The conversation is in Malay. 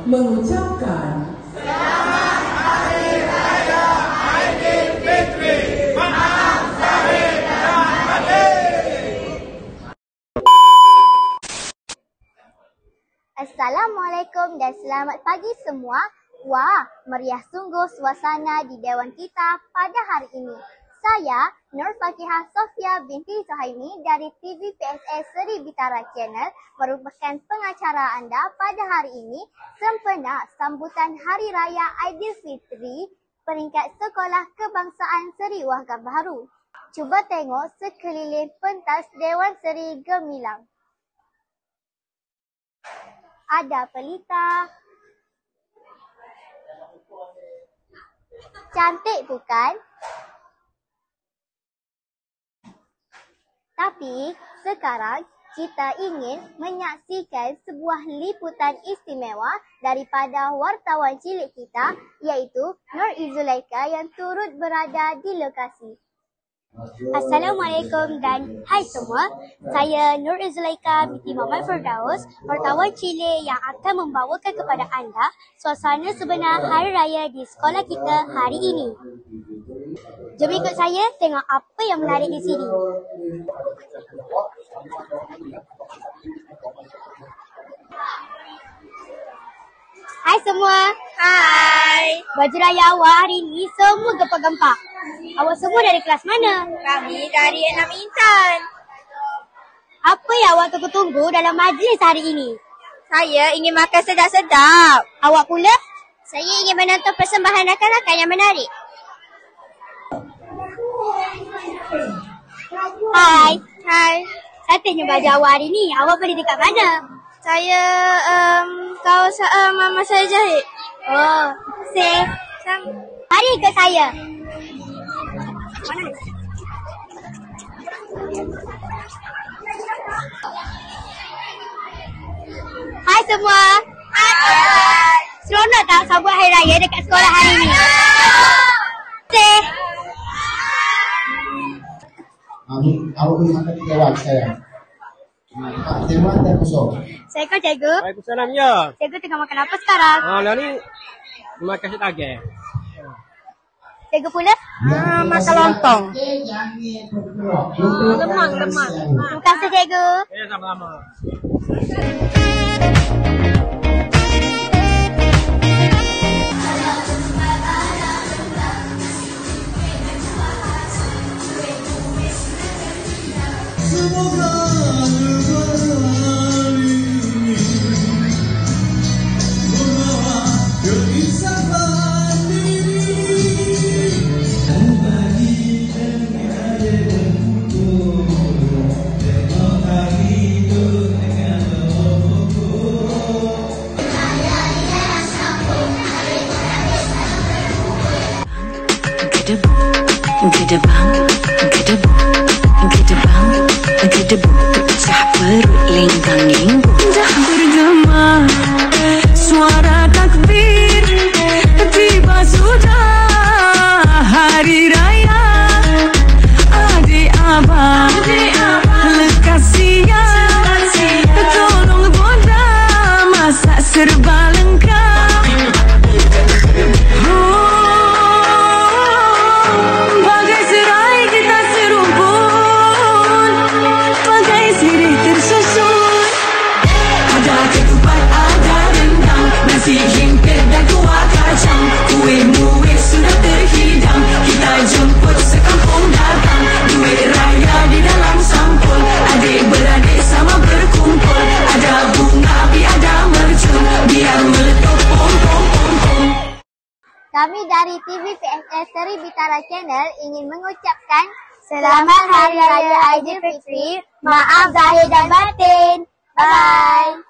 mengucapkan Selamat Hari Raya Aidilfitri. Maaf zahir dan batin. Assalamualaikum dan selamat pagi semua. Wah, meriah sungguh suasana di Dewan kita pada hari ini. Saya, Nur Fakihah Sofia binti Suhaimi dari TV PSS Seri Bitara Channel merupakan pengacara anda pada hari ini sempena sambutan Hari Raya Aidilfitri peringkat Sekolah Kebangsaan Seri Wahgam Baharu. Cuba tengok sekeliling pentas Dewan Seri Gemilang. Ada pelita. Cantik bukan? Tapi sekarang kita ingin menyaksikan sebuah liputan istimewa daripada wartawan cilik kita iaitu Nur Zulaika yang turut berada di lokasi. Assalamualaikum dan hai semua. Saya Nur Zulaika binti Muhammad Firdaus, wartawan cilik yang akan membawakan kepada anda suasana sebenar Hari Raya di sekolah kita hari ini. Jom ikut saya tengok apa yang menarik di sini. Hai semua. Hai. Baju raya awak hari ini semua gempak-gempak. Awak semua dari kelas mana? Kami dari 6 Intan. Apa yang awak tunggu-tunggu dalam majlis hari ini? Saya ingin makan sedap-sedap. Awak pula? Saya ingin menonton persembahan rakan-rakan yang menarik. Hai. Hai. Cantiknya baju awak hari ni. Awak beli dekat mana? Saya kawasan mama saya jahit. Oh, safe. Mari ikut saya. Hai semua. Hai. Seronok tak sambut Hari Raya dekat sekolah hari ni? Safe. Awak boleh makan di dewan saya. Dewan dan kosong. Assalamualaikum cikgu. Waalaikumsalam ya. Cikgu tengah makan apa sekarang? Lah ni makan setagih. Cikgu pula? Makan lontong. Lemang. Terima kasih cikgu. Ya, sama-sama. Gedebang, pecah perut lingkang-lingkung. Dah bergema suara takbir, tiba sudah Hari Raya. Adik abang, lekas siap, tolong bonda masak serba lengkap. Bagai serai kita serumpun, bagai sirih tersusun. Ada ketupat, ada rendang, nasi himpit dan kuah kacang. Kuih-muih sudah terhidang, kita jemput sekampung datang. Duit raya di dalam sampul, adik-beradik sama berkumpul. Ada bunga, ada mercun, biar meletup pom-pom-pom-pom. Kami dari TV PSS Seri Bitara Channel ingin mengucapkan Selamat Hari Raya Aidilfitri. Maaf zahir dan batin. Bye.